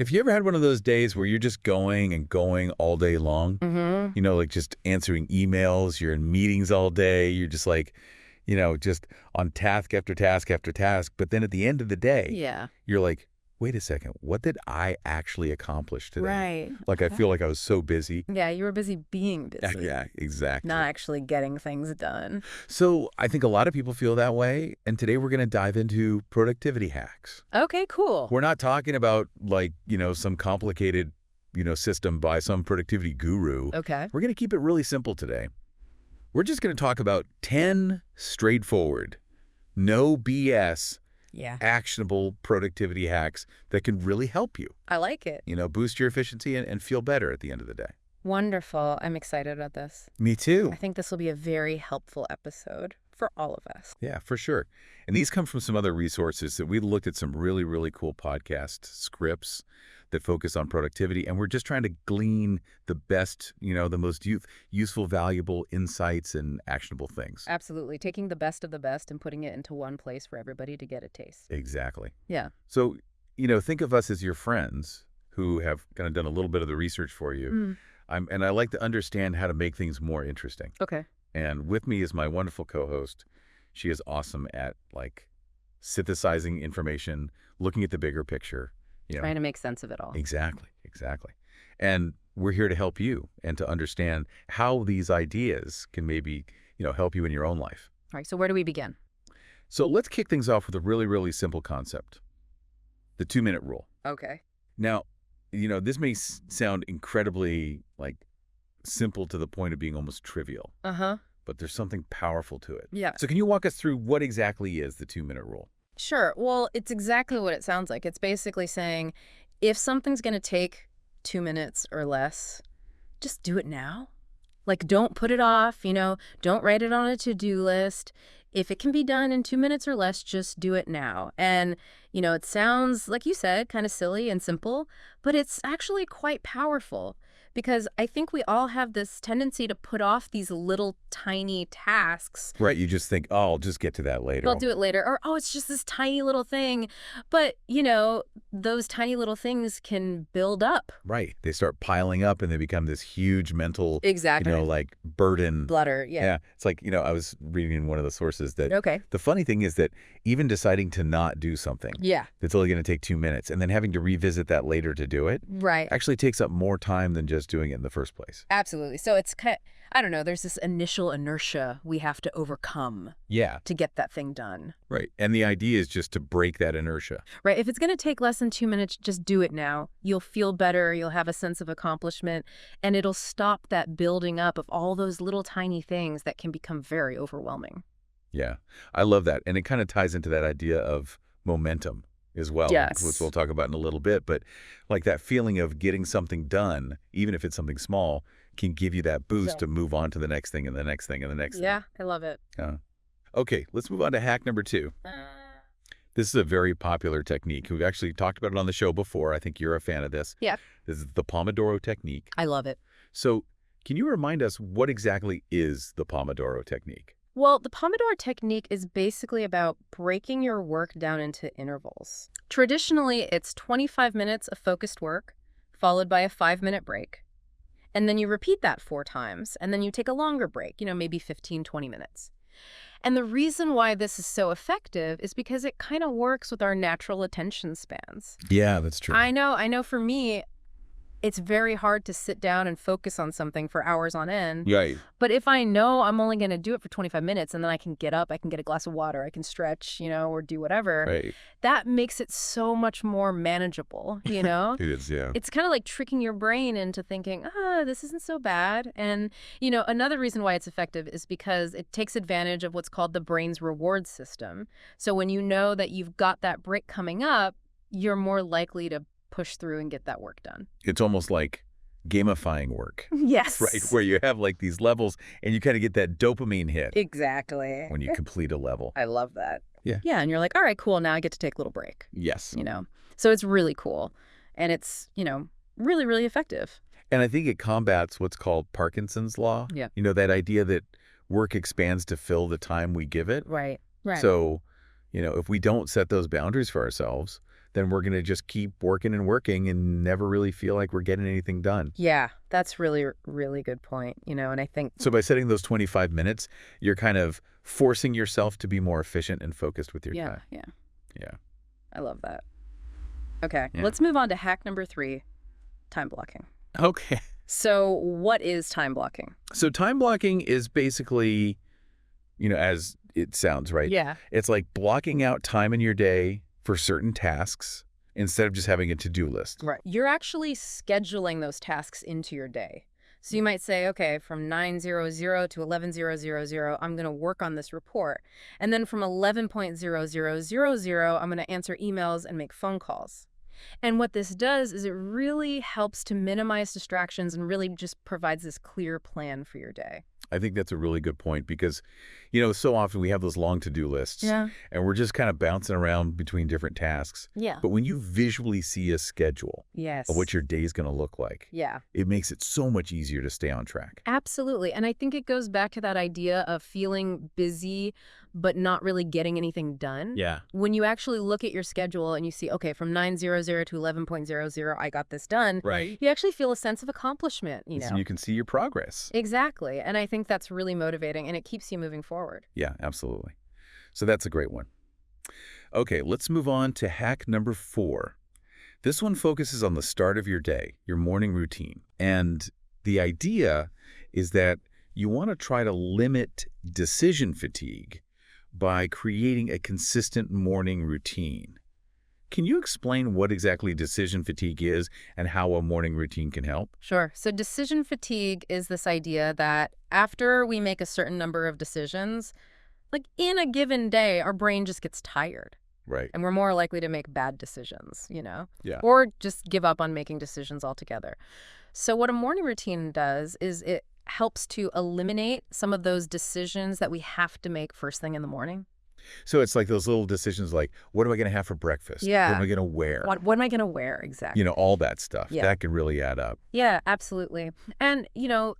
If you ever had one of those days where you're just going and going all day long, like just answering emails, you're in meetings all day, you're just like, just on task after task after task. But then at the end of the day, you're like, wait a second, what did I actually accomplish today? Right. Like, I feel like I was so busy. Yeah, you were busy being busy. Yeah, exactly. Not actually getting things done. So I think a lot of people feel that way. And today we're going to dive into productivity hacks. Okay, cool. We're not talking about like, some complicated, system by some productivity guru. Okay. We're going to keep it really simple today. We're just going to talk about 10 straightforward, no BS, actionable productivity hacks that can really help you. I like it. Boost your efficiency and feel better at the end of the day. Wonderful. I'm excited about this. Me too. I think this will be a very helpful episode for all of us. Yeah, for sure. And these come from some other resources that we looked at some really, really cool podcast scripts that focus on productivity. And we're just trying to glean the best, the most useful, valuable insights and actionable things. Absolutely. Taking the best of the best and putting it into one place for everybody to get a taste. Exactly. Yeah. So, think of us as your friends who have kind of done a little bit of the research for you. And I like to understand how to make things more interesting. Okay. And with me is my wonderful co-host. She is awesome at synthesizing information, looking at the bigger picture. Trying to make sense of it all. Exactly. And we're here to help you and to understand how these ideas can maybe, help you in your own life. All right. So where do we begin? So let's kick things off with a really, really simple concept. The 2-minute rule. Okay. Now, this may sound incredibly simple to the point of being almost trivial. But there's something powerful to it. Yeah. So can you walk us through what exactly is the 2-minute rule? Sure. Well, it's exactly what it sounds like. It's basically saying if something's going to take 2 minutes or less, just do it now. Don't put it off, don't write it on a to-do list. If it can be done in 2 minutes or less, just do it now. And, it sounds, like you said, kind of silly and simple, but it's actually quite powerful. Because I think we all have this tendency to put off these little tiny tasks. Right. You just think, oh, I'll just get to that later. I'll do it later. Or, oh, it's just this tiny little thing. But, those tiny little things can build up. Right. They start piling up and they become this huge mental, burden. Blutter. Yeah. Yeah. It's I was reading in one of the sources that the funny thing is that even deciding to not do something that's only going to take 2 minutes and then having to revisit that later to do it actually takes up more time than just doing it in the first place. Absolutely. So it's I don't know, there's this initial inertia we have to overcome to get that thing done. Right. And the idea is just to break that inertia. Right. If it's going to take less than 2 minutes, just do it now. You'll feel better. You'll have a sense of accomplishment, and it'll stop that building up of all those little tiny things that can become very overwhelming. Yeah. I love that. And it kind of ties into that idea of momentum as well, which we'll talk about in a little bit. But that feeling of getting something done, even if it's something small, can give you that boost to move on to the next thing and the next thing and the next thing. Yeah, I love it. Okay, let's move on to hack number 2. This is a very popular technique. We've actually talked about it on the show before. I think you're a fan of this. Yeah. This is the Pomodoro technique. I love it. So can you remind us what exactly is the Pomodoro technique? Well, the Pomodoro technique is basically about breaking your work down into intervals. Traditionally, it's 25 minutes of focused work, followed by a 5-minute break. And then you repeat that 4 times, and then you take a longer break, maybe 15, 20 minutes. And the reason why this is so effective is because it kind of works with our natural attention spans. Yeah, that's true. I know for me, it's very hard to sit down and focus on something for hours on end. Right. But if I know I'm only going to do it for 25 minutes and then I can get up, I can get a glass of water, I can stretch, or do whatever. Right. That makes it so much more manageable, It is, yeah. It's kind of like tricking your brain into thinking, this isn't so bad. And, another reason why it's effective is because it takes advantage of what's called the brain's reward system. So when you know that you've got that break coming up, you're more likely to push through and get that work done. It's almost like gamifying work. Yes. Right, where you have these levels and you kind of get that dopamine hit. Exactly. When you complete a level. I love that. Yeah. Yeah, and you're like, all right, cool, now I get to take a little break. Yes. So it's really cool. And it's, really, really effective. And I think it combats what's called Parkinson's law. Yeah. That idea that work expands to fill the time we give it. Right. So, if we don't set those boundaries for ourselves, then we're going to just keep working and working and never really feel like we're getting anything done. Yeah, that's really, really good point, and I think... So by setting those 25 minutes, you're kind of forcing yourself to be more efficient and focused with your time. Yeah. Yeah. I love that. Okay, Yeah. let's move on to hack number 3, time blocking. Okay. So what is time blocking? So time blocking is basically, as it sounds, right? Yeah. It's like blocking out time in your day for certain tasks instead of just having a to-do list. Right. You're actually scheduling those tasks into your day. So you might say, okay, from 9:00 to 11:00, I'm going to work on this report. And then from 11:00, I'm going to answer emails and make phone calls. And what this does is it really helps to minimize distractions and really just provides this clear plan for your day. I think that's a really good point because, so often we have those long to-do lists and we're just kind of bouncing around between different tasks. Yeah. But when you visually see a schedule of what your day is going to look like, it makes it so much easier to stay on track. Absolutely. And I think it goes back to that idea of feeling busy but not really getting anything done. Yeah. When you actually look at your schedule and you see, okay, from 9:00 to 11:00, I got this done. Right. You actually feel a sense of accomplishment, So you can see your progress. Exactly. And I think that's really motivating and it keeps you moving forward. Yeah, absolutely. So that's a great one. Okay, let's move on to hack number 4. This one focuses on the start of your day, your morning routine. And the idea is that you want to try to limit decision fatigue by creating a consistent morning routine. Can you explain what exactly decision fatigue is and how a morning routine can help? Sure. So decision fatigue is this idea that after we make a certain number of decisions, like in a given day, our brain just gets tired. Right. And we're more likely to make bad decisions, Yeah. or just give up on making decisions altogether. So what a morning routine does is it helps to eliminate some of those decisions that we have to make first thing in the morning. So it's like those little decisions like, what am I going to have for breakfast? Yeah. What am I going to wear? What am I going to wear exactly? All that stuff. Yeah. That can really add up. Yeah, absolutely. And,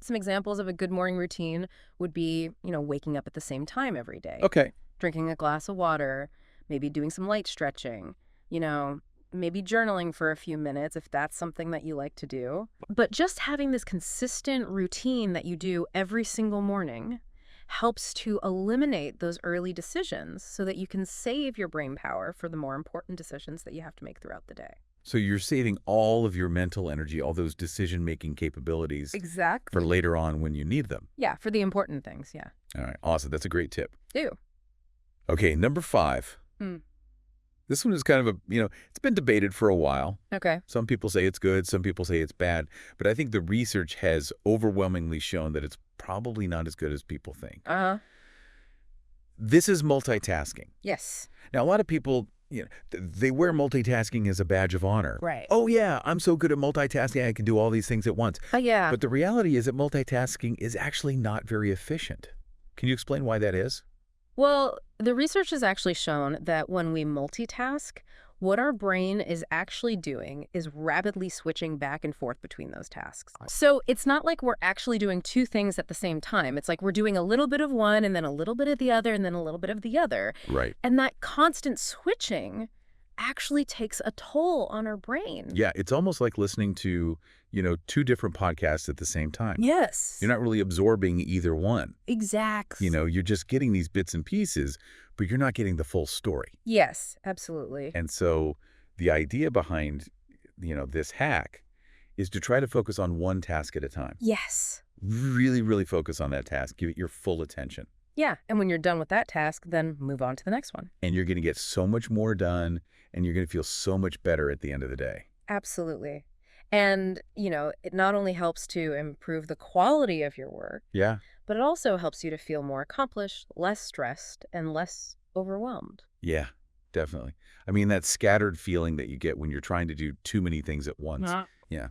some examples of a good morning routine would be, waking up at the same time every day. Okay. Drinking a glass of water, maybe doing some light stretching, maybe journaling for a few minutes if that's something that you like to do. But just having this consistent routine that you do every single morning helps to eliminate those early decisions so that you can save your brain power for the more important decisions that you have to make throughout the day. So you're saving all of your mental energy, all those decision-making capabilities Exactly. for later on when you need them. Yeah, for the important things, yeah. All right, awesome. That's a great tip. Do. Okay, number 5. This one is kind of it's been debated for a while. Okay. Some people say it's good, some people say it's bad, but I think the research has overwhelmingly shown that it's probably not as good as people think. This is multitasking. Yes. Now, a lot of people, they wear multitasking as a badge of honor. Right. Oh, yeah, I'm so good at multitasking, I can do all these things at once. Yeah. But the reality is that multitasking is actually not very efficient. Can you explain why that is? Well, the research has actually shown that when we multitask, what our brain is actually doing is rapidly switching back and forth between those tasks. So it's not like we're actually doing two things at the same time. It's like we're doing a little bit of one and then a little bit of the other and then a little bit of the other. Right. And that constant switching actually takes a toll on our brain. Yeah, it's almost like listening to, 2 different podcasts at the same time. Yes. You're not really absorbing either one. Exactly. You're just getting these bits and pieces, but you're not getting the full story. Yes, absolutely. And so the idea behind, this hack is to try to focus on one task at a time. Yes. Really, really focus on that task. Give it your full attention. Yeah, and when you're done with that task, then move on to the next one. And you're going to get so much more done, and you're going to feel so much better at the end of the day. Absolutely. And, it not only helps to improve the quality of your work, Yeah. but it also helps you to feel more accomplished, less stressed, and less overwhelmed. Yeah, definitely. I mean, that scattered feeling that you get when you're trying to do too many things at once. Yeah.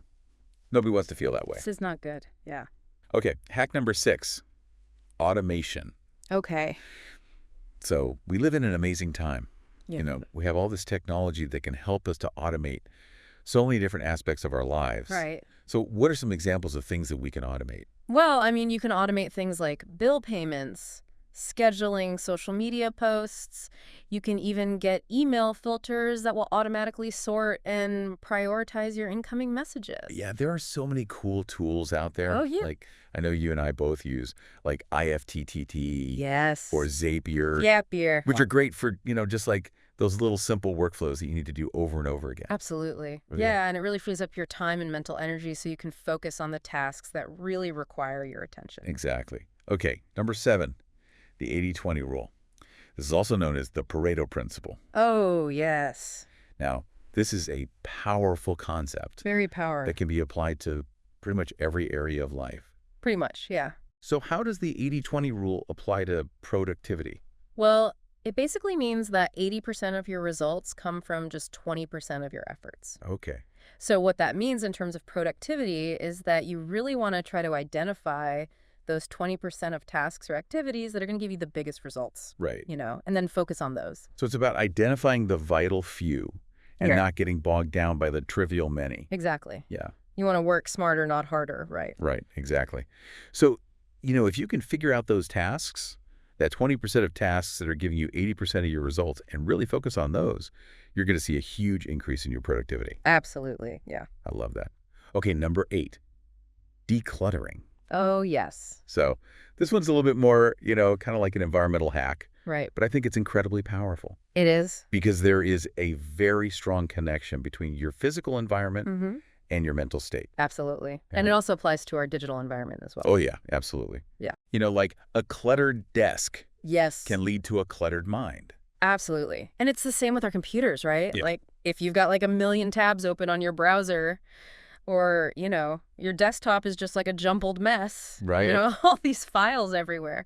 Nobody wants to feel that way. This is not good. Yeah. Okay, hack number 6, automation. Okay. So we live in an amazing time. Yeah. We have all this technology that can help us to automate so many different aspects of our lives. Right. So what are some examples of things that we can automate? Well, I mean, you can automate things like bill payments, scheduling social media posts. You can even get email filters that will automatically sort and prioritize your incoming messages. Yeah, there are so many cool tools out there. Oh, yeah. Like, I know you and I both use, like, IFTTT Yes. or Zapier, Zapier. which are great for, just like those little simple workflows that you need to do over and over again. Absolutely. Yeah. Yeah, and it really frees up your time and mental energy so you can focus on the tasks that really require your attention. Exactly. Okay, number 7, the 80-20 rule. This is also known as the Pareto principle. Oh, yes. Now, this is a powerful concept Very powerful. that can be applied to pretty much every area of life. Pretty much, yeah. So how does the 80-20 rule apply to productivity? Well, it basically means that 80% of your results come from just 20% of your efforts. Okay. So what that means in terms of productivity is that you really want to try to identify those 20% of tasks or activities that are going to give you the biggest results, Right. and then focus on those. So it's about identifying the vital few and Yeah. not getting bogged down by the trivial many. Exactly. Yeah, You want to work smarter, not harder, right? right, exactly. So, if you can figure out those tasks, that 20% of tasks that are giving you 80% of your results, and really focus on those, you're going to see a huge increase in your productivity. Absolutely, yeah. I love that. Okay, number 8, decluttering. Oh, yes. So this one's a little bit more, kind of like an environmental hack, Right. but I think it's incredibly powerful It is. because there is a very strong connection between your physical environment Mm-hmm. and your mental state. Absolutely. And Yeah. it also applies to our digital environment as well. Oh, yeah, absolutely. Yeah. Like a cluttered desk Yes. can lead to a cluttered mind. Absolutely. And it's the same with our computers, right? Yeah. Like if you've got like a million tabs open on your browser or, your desktop is just like a jumbled mess, Right. all these files everywhere.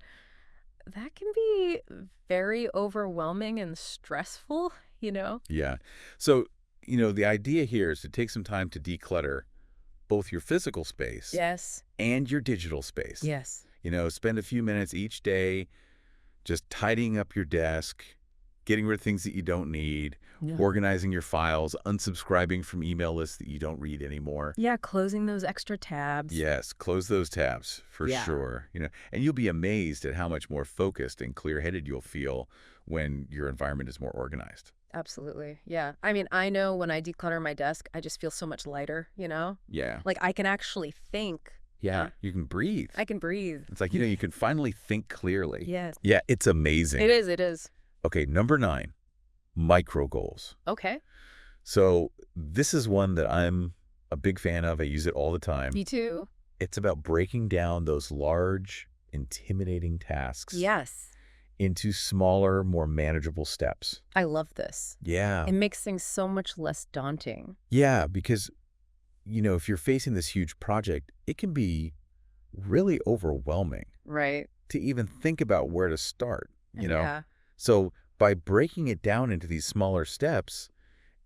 That can be very overwhelming and stressful, Yeah. So, the idea here is to take some time to declutter both your physical space Yes. and your digital space. Yes. Spend a few minutes each day just tidying up your desk, getting rid of things that you don't need, Yeah. organizing your files, unsubscribing from email lists that you don't read anymore. Yeah, closing those extra tabs. Yes, close those tabs for Yeah. sure. And you'll be amazed at how much more focused and clear-headed you'll feel when your environment is more organized. Absolutely. Yeah. I mean, I know when I declutter my desk, I just feel so much lighter, Yeah. Like I can actually think. Yeah, you can breathe. I can breathe. It's like, you can finally think clearly. Yes. Yeah, it's amazing. It is. It is. Okay, number 9, micro goals. Okay. So this is one that I'm a big fan of. I use it all the time. Me too. It's about breaking down those large, intimidating tasks Yes. into smaller, more manageable steps. I love this. Yeah. It makes things so much less daunting. Yeah, because, if you're facing this huge project, it can be really overwhelming Right. to even think about where to start, Yeah. So by breaking it down into these smaller steps,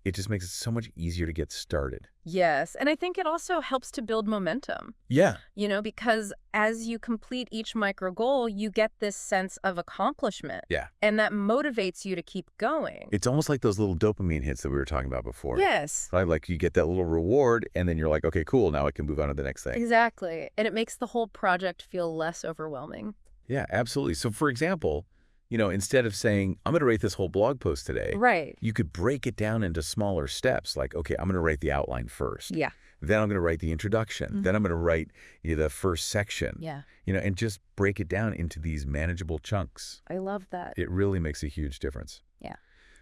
it just makes it so much easier to get started. Yes. And I think it also helps to build momentum, Yeah. because as you complete each micro goal, you get this sense of accomplishment. Yeah. And that motivates you to keep going. It's almost like those little dopamine hits that we were talking about before. Yes. Right? Like you get that little reward and then you're like, okay, cool. Now I can move on to the next thing. Exactly. And it makes the whole project feel less overwhelming. Yeah, absolutely. So for example, instead of saying, I'm going to write this whole blog post today, Right. you could break it down into smaller steps. Like, okay, I'm going to write the outline first. Yeah. Then I'm going to write the introduction. Then I'm going to write the first section. Yeah. And just break it down into these manageable chunks. I love that. It really makes a huge difference. Yeah.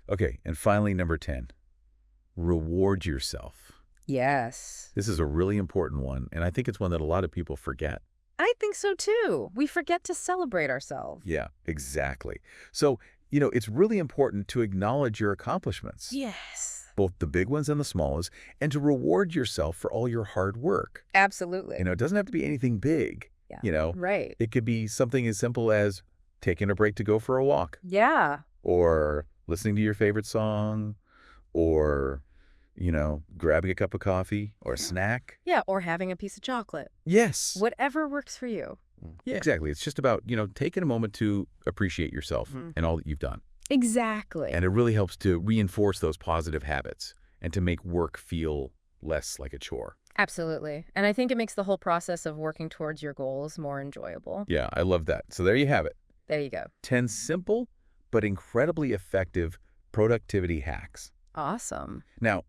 Okay, and finally, number 10, reward yourself. Yes. This is a really important one, and I think it's one that a lot of people forget. I think so too. We forget to celebrate ourselves. Yeah, exactly. So, it's really important to acknowledge your accomplishments, Yes. both the big ones and the small ones, and to reward yourself for all your hard work. Absolutely. It doesn't have to be anything big. Yeah. Right. It could be something as simple as taking a break to go for a walk, Yeah. or listening to your favorite song, or, grabbing a cup of coffee or a snack. Yeah. Or having a piece of chocolate. Yes. Whatever works for you. Yeah, exactly. It's just about, taking a moment to appreciate yourself and all that you've done. Exactly. And it really helps to reinforce those positive habits and to make work feel less like a chore. Absolutely. And I think it makes the whole process of working towards your goals more enjoyable. Yeah, I love that. So there you have it. There you go. 10 simple but incredibly effective productivity hacks. Awesome. Now,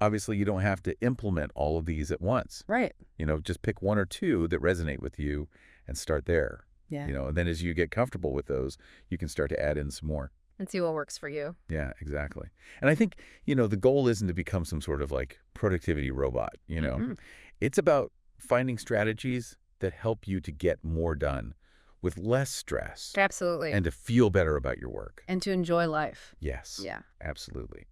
obviously, you don't have to implement all of these at once. Right. Just pick one or two that resonate with you and start there. Yeah. And then as you get comfortable with those, you can start to add in some more. And see what works for you. Yeah, exactly. And I think, the goal isn't to become some sort of like productivity robot, It's about finding strategies that help you to get more done with less stress. Absolutely. And to feel better about your work. And to enjoy life. Yes. Yeah. Absolutely.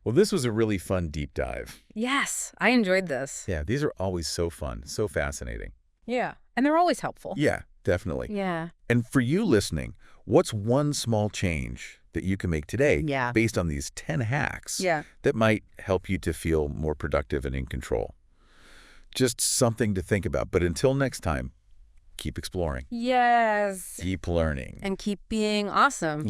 Well, this was a really fun deep dive. Yes, I enjoyed this. Yeah, these are always so fun, so fascinating. Yeah. And they're always helpful. Yeah, definitely. Yeah. And for you listening, what's one small change that you can make today based on these 10 hacks that might help you to feel more productive and in control? Just something to think about. But until next time, keep exploring. Yes. Keep learning. And keep being awesome. Yeah.